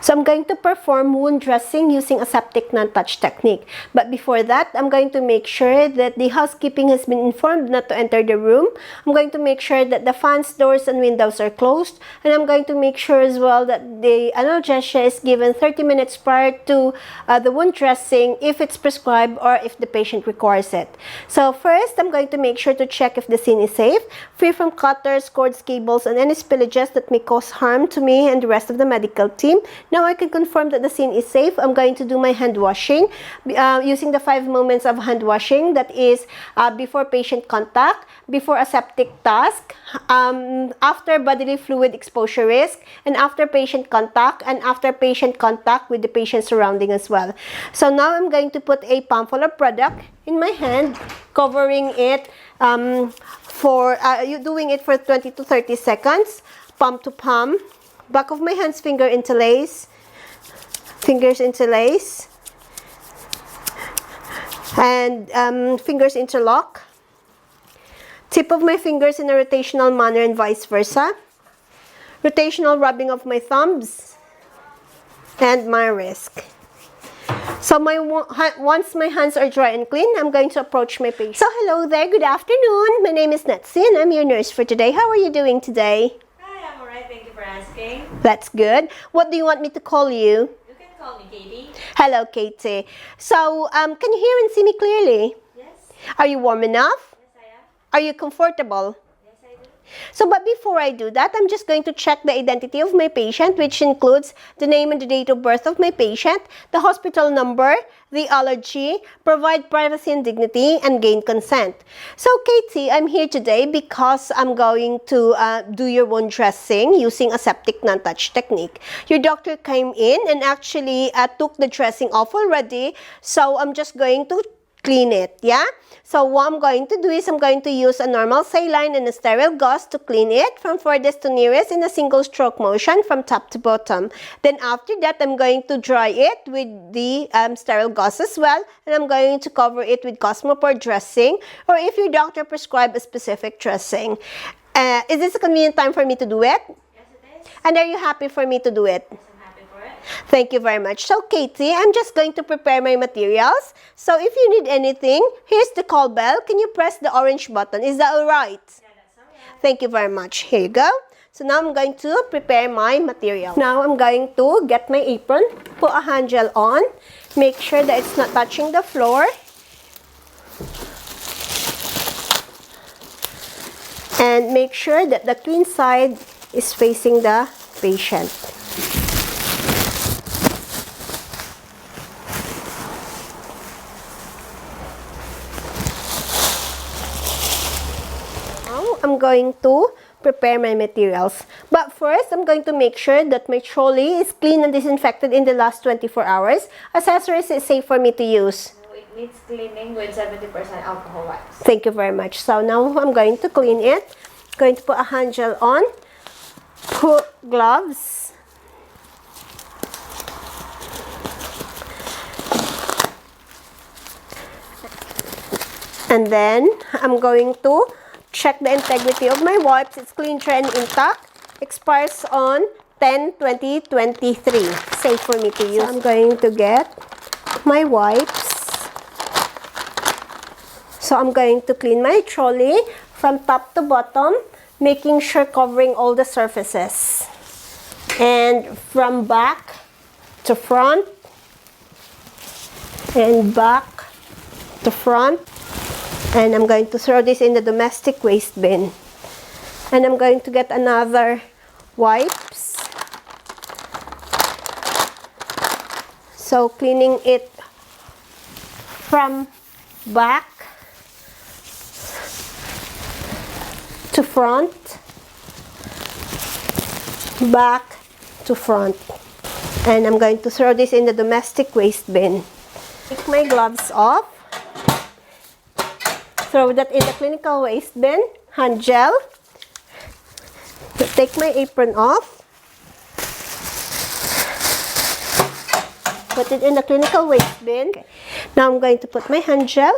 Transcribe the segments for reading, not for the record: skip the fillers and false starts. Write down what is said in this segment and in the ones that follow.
So I'm going to perform wound dressing using aseptic non-touch technique. But before that, I'm going to make sure that the housekeeping has been informed not to enter the room. I'm going to make sure that the fans, doors, and windows are closed. And I'm going to make sure as well that the analgesia is given 30 minutes prior to the wound dressing if it's prescribed or if the patient requires it. So first, I'm going to make sure to check if the scene is safe, free from cutters, cords, cables, and any spillages that may cause harm to me and the rest of the medical team. Now I can confirm that the scene is safe. I'm going to do my hand washing using the 5 moments of hand washing. That is before patient contact, before aseptic task, after bodily fluid exposure risk, and after patient contact, and after patient contact with the patient surrounding as well. So now I'm going to put a palmful of product in my hand, covering it doing it for 20 to 30 seconds, palm to palm. Back of my hands, fingers interlace, and fingers interlock. Tip of my fingers in a rotational manner and vice versa. Rotational rubbing of my thumbs and my wrist. So once my hands are dry and clean, I'm going to approach my patient. So hello there, good afternoon. My name is Netsi and I'm your nurse for today. How are you doing today? I'm alright, thank you for asking. That's good. What do you want me to call you? You can call me Katie. Hello, Katie. So, can you hear and see me clearly? Yes. Are you warm enough? Yes, I am. Are you comfortable? Yes, I do. So, but before I do that, I'm just going to check the identity of my patient, which includes the name and the date of birth of my patient, the hospital number, the allergy, provide privacy and dignity, and gain consent. So, Katie, I'm here today because I'm going to do your wound dressing using aseptic non-touch technique. Your doctor came in and actually took the dressing off already, so I'm just going to clean it, yeah? So what I'm going to do is I'm going to use a normal saline and a sterile gauze to clean it from furthest to nearest in a single stroke motion from top to bottom. Then after that, I'm going to dry it with the sterile gauze as well, and I'm going to cover it with Cosmopore dressing, or if your doctor prescribes a specific dressing. Is this a convenient time for me to do it? Yes, it is. And are you happy for me to do it? Yes, I'm happy for it. Thank you very much. So, Katie, I'm just going to prepare my materials. So, if you need anything, here's the call bell. Can you press the orange button? Is that all right? Yeah, that's alright. Thank you very much. Here you go. So, now I'm going to prepare my material. Now, I'm going to get my apron, put a hand gel on, make sure that it's not touching the floor. And make sure that the clean side is facing the patient. I'm going to prepare my materials. But first, I'm going to make sure that my trolley is clean and disinfected in the last 24 hours. Accessories is safe for me to use. No, it needs cleaning with 70% alcohol wipes. Thank you very much. So now I'm going to clean it. Going to put a hand gel on. Put gloves. And then I'm going to check the integrity of my wipes. It's clean, dry, and intact. Expires on 10/20/23. Safe for me to use. So I'm going to get my wipes. So I'm going to clean my trolley from top to bottom, making sure covering all the surfaces. And from back to front, and back to front. And I'm going to throw this in the domestic waste bin. And I'm going to get another wipes. So cleaning it from back to front, back to front. And I'm going to throw this in the domestic waste bin. Take my gloves off. Throw that in the clinical waste bin. Hand gel. Take my apron off. Put it in the clinical waste bin. Now I'm going to put my hand gel.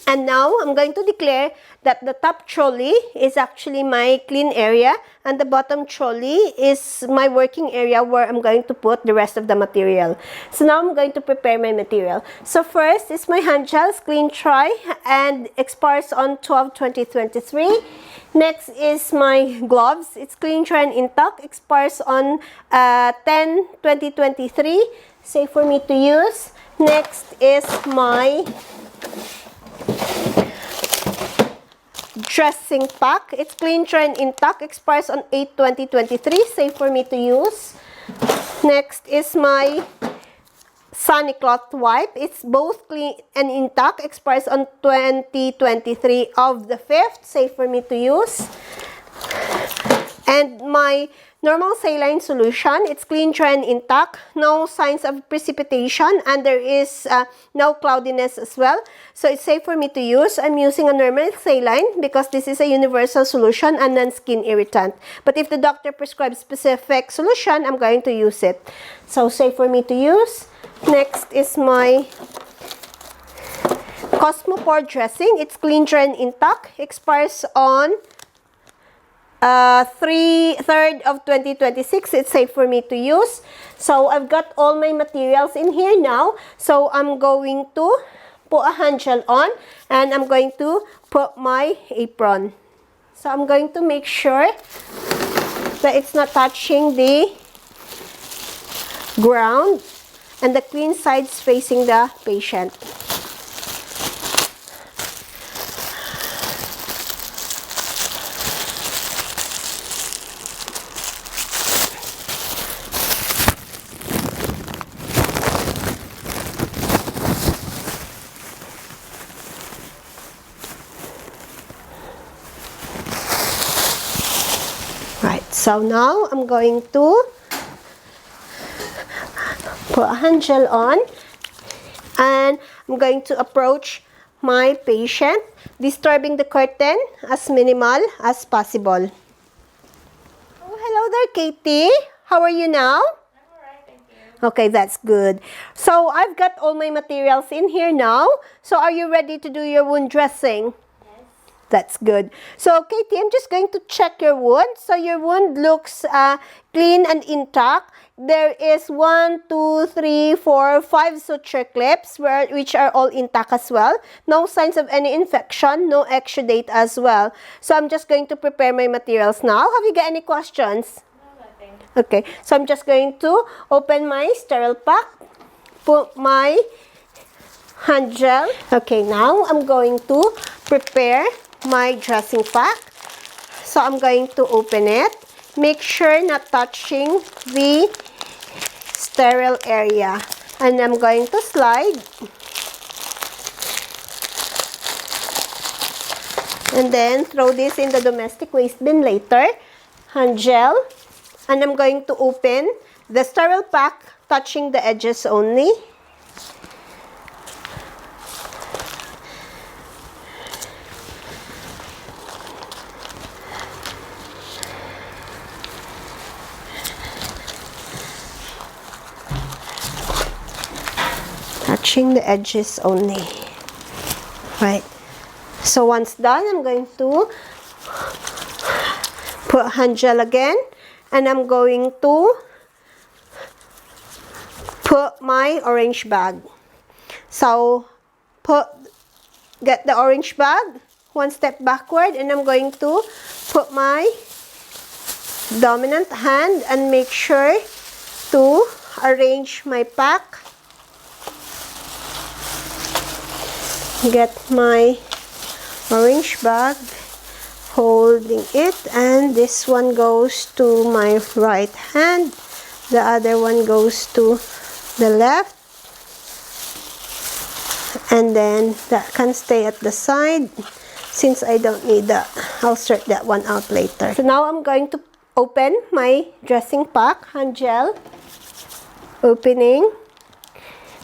And now I'm going to declare that the top trolley is actually my clean area and the bottom trolley is my working area where I'm going to put the rest of the material. So now I'm going to prepare my material. So first is my hand gels, clean try, and expires on 12/20/23. Next is my gloves. It's clean, dry, and intact. Expires on 10/20/23. Safe for me to use. Next is my dressing pack. It's clean, dry, and intact. Expires on 8/20/23. Safe for me to use. Next is my Sunny Cloth wipe. It's both clean and intact. Expires on 20/23 of the 5th. Safe for me to use. And my normal saline solution. It's clean, dry, and intact. No signs of precipitation, and there is no cloudiness as well. So it's safe for me to use. I'm using a normal saline because this is a universal solution and non-skin irritant. But if the doctor prescribes specific solution, I'm going to use it. So safe for me to use. Next is my Cosmopore dressing. It's clean, dry, and intact. Expires on 3rd of 2026. It's safe for me to use. So I've got all my materials in here now. So I'm going to put a hand gel on and I'm going to put my apron. So I'm going to make sure that it's not touching the ground and the clean sides facing the patient. Right, so now I'm going to put a hand gel on and I'm going to approach my patient, disturbing the curtain as minimal as possible. Oh, hello there, Katie. How are you now? I'm alright, thank you. Okay, that's good. So I've got all my materials in here now. So are you ready to do your wound dressing? Yes. That's good. So, Katie, I'm just going to check your wound. So, your wound looks clean and intact. There is 1, 2, 3, 4, 5 suture clips which are all intact as well. No signs of any infection, no exudate as well. So, I'm just going to prepare my materials now. Have you got any questions? No, nothing. Okay. So, I'm just going to open my sterile pack, put my hand gel. Okay, now I'm going to prepare my dressing pack. So I'm going to open it. Make sure not touching the sterile area. And I'm going to slide. And then throw this in the domestic waste bin later. Hand gel. And I'm going to open the sterile pack, touching the edges only. Touching the edges only. Right. So once done, I'm going to put hand gel again, and I'm going to put my orange bag. So get the orange bag, one step backward, and I'm going to put my dominant hand and make sure to arrange my pack. Get my orange bag, holding it, and this one goes to my right hand, the other one goes to the left, and then that can stay at the side since I don't need that. I'll sort that one out later. So now I'm going to open my dressing pack, hand gel, opening,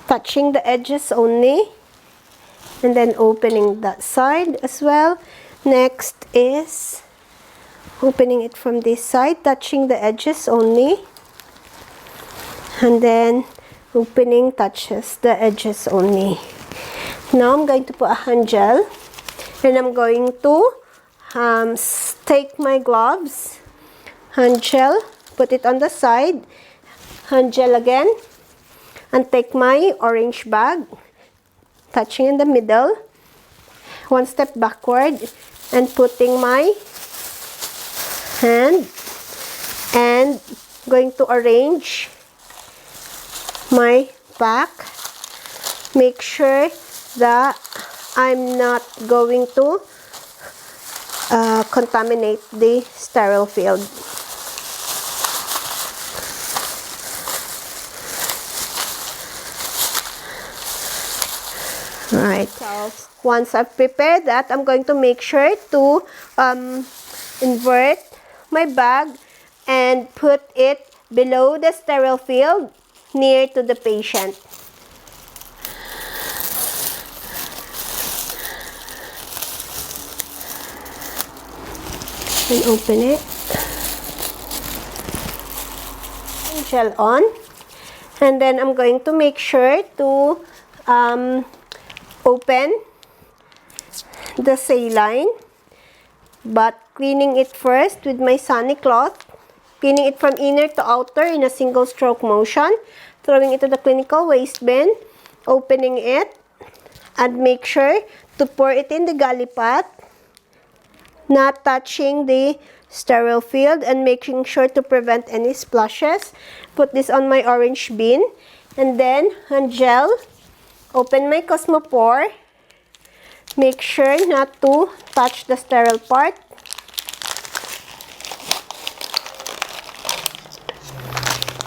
touching the edges only, and then opening that side as well. Next is opening it from this side, touching the edges only, and then opening touches the edges only. Now I'm going to put a hand gel And I'm going to take my gloves, hand gel, put it on the side, hand gel again, and take my orange bag, touching in the middle, one step backward, and putting my hand, and going to arrange my pack. Make sure that I'm not going to contaminate the sterile field. Right. So once I've prepared that, I'm going to make sure to invert my bag and put it below the sterile field, near to the patient. And open it. Gel on. And then I'm going to make sure to open the saline, but cleaning it first with my sunny cloth, cleaning it from inner to outer in a single stroke motion, throwing it to the clinical waste bin, opening it, and make sure to pour it in the galley pot, not touching the sterile field, and making sure to prevent any splashes. Put this on my orange bin, and then hand gel, open my Cosmopore, make sure not to touch the sterile part,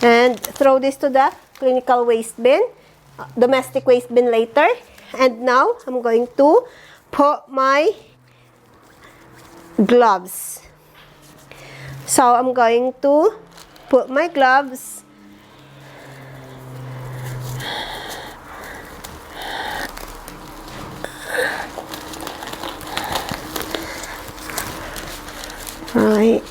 and throw this to the clinical waste bin, domestic waste bin later. And now I'm going to put my gloves. So I'm going to put my gloves, right.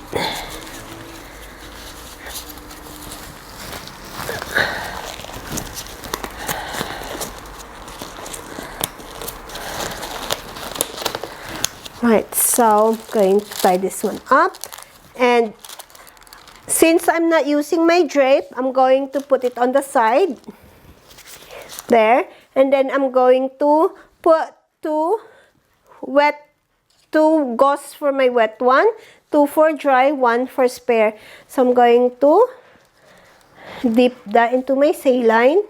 Right, so I'm going to tie this one up, and since I'm not using my drape, I'm going to put it on the side there, and then I'm going to put two gauze for my wet one, 2 for dry, 1 for spare. So I'm going to dip that into my saline,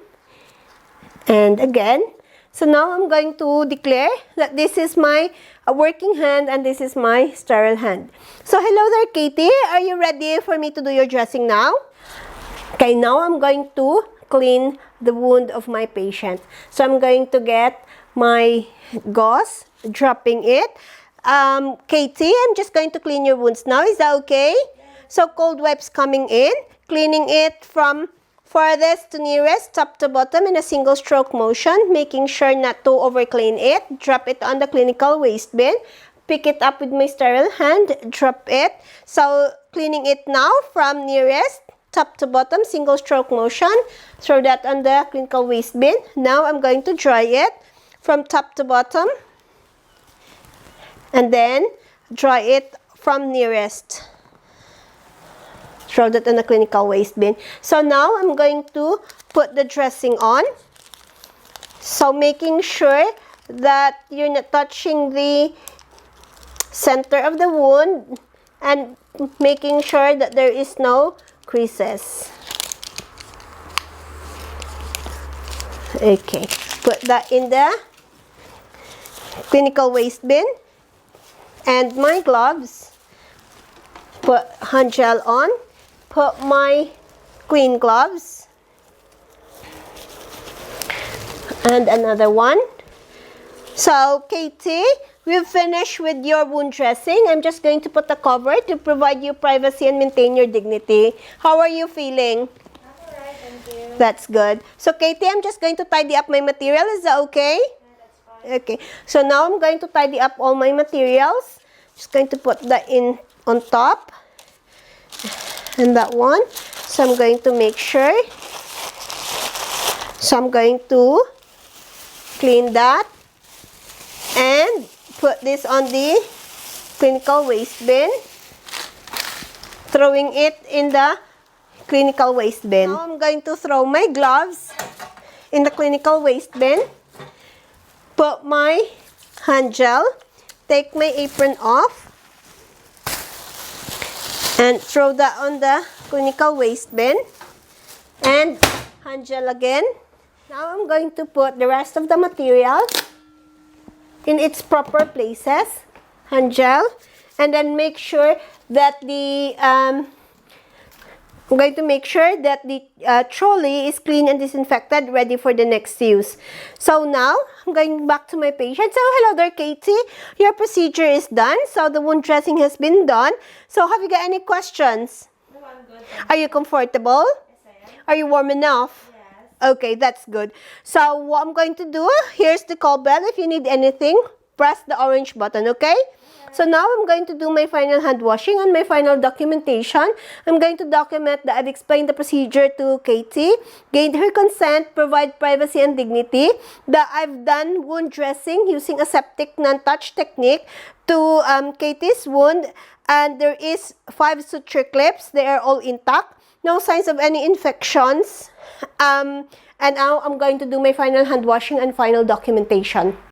and again. So now I'm going to declare that this is my working hand and this is my sterile hand. So hello there, Katie. Are you ready for me to do your dressing now? Okay, now I'm going to clean the wound of my patient. So I'm going to get my gauze, dropping it. Katie, I'm just going to clean your wounds now. Is that okay? So cold wipes coming in, cleaning it from farthest to nearest, top to bottom in a single stroke motion, making sure not to over clean it. Drop it on the clinical waste bin. Pick it up with my sterile hand, drop it. So cleaning it now from nearest, top to bottom, single stroke motion. Throw that on the clinical waste bin. Now I'm going to dry it from top to bottom, and then dry it from nearest. Throw that in the clinical waste bin. So now I'm going to put the dressing on. So making sure that you're not touching the center of the wound, and making sure that there is no creases. Okay, put that in the clinical waste bin. And my gloves, put hand gel on. Put my clean gloves, and another one. So Katie, we've finished with your wound dressing. I'm just going to put a cover to provide you privacy and maintain your dignity. How are you feeling? Alright, thank you. That's good. So Katie, I'm just going to tidy up my material. Is that okay? Yeah, that's fine. Okay. So now I'm going to tidy up all my materials. Just going to put that in on top. And that one. So I'm going to make sure. So I'm going to clean that and put this on the clinical waste bin, throwing it in the clinical waste bin. Now I'm going to throw my gloves in the clinical waste bin, put my hand gel, take my apron off, and throw that on the clinical waste bin, and hand gel again. Now I'm going to put the rest of the material in its proper places, hand gel, and then make sure that I'm going to make sure that the trolley is clean and disinfected, ready for the next use. So now, I'm going back to my patient. So, hello there, Katie. Your procedure is done. So, the wound dressing has been done. So, have you got any questions? No, I'm good. Are you comfortable? Yes, I am. Are you warm enough? Yes. Okay, that's good. So, what I'm going to do, here's the call bell. If you need anything, press the orange button, okay? So now I'm going to do my final hand washing and my final documentation. I'm going to document that I've explained the procedure to Katie, gained her consent, provide privacy and dignity, that I've done wound dressing using aseptic non-touch technique to Katie's wound, and there is 5 suture clips. They are all intact. No signs of any infections. And now I'm going to do my final hand washing and final documentation.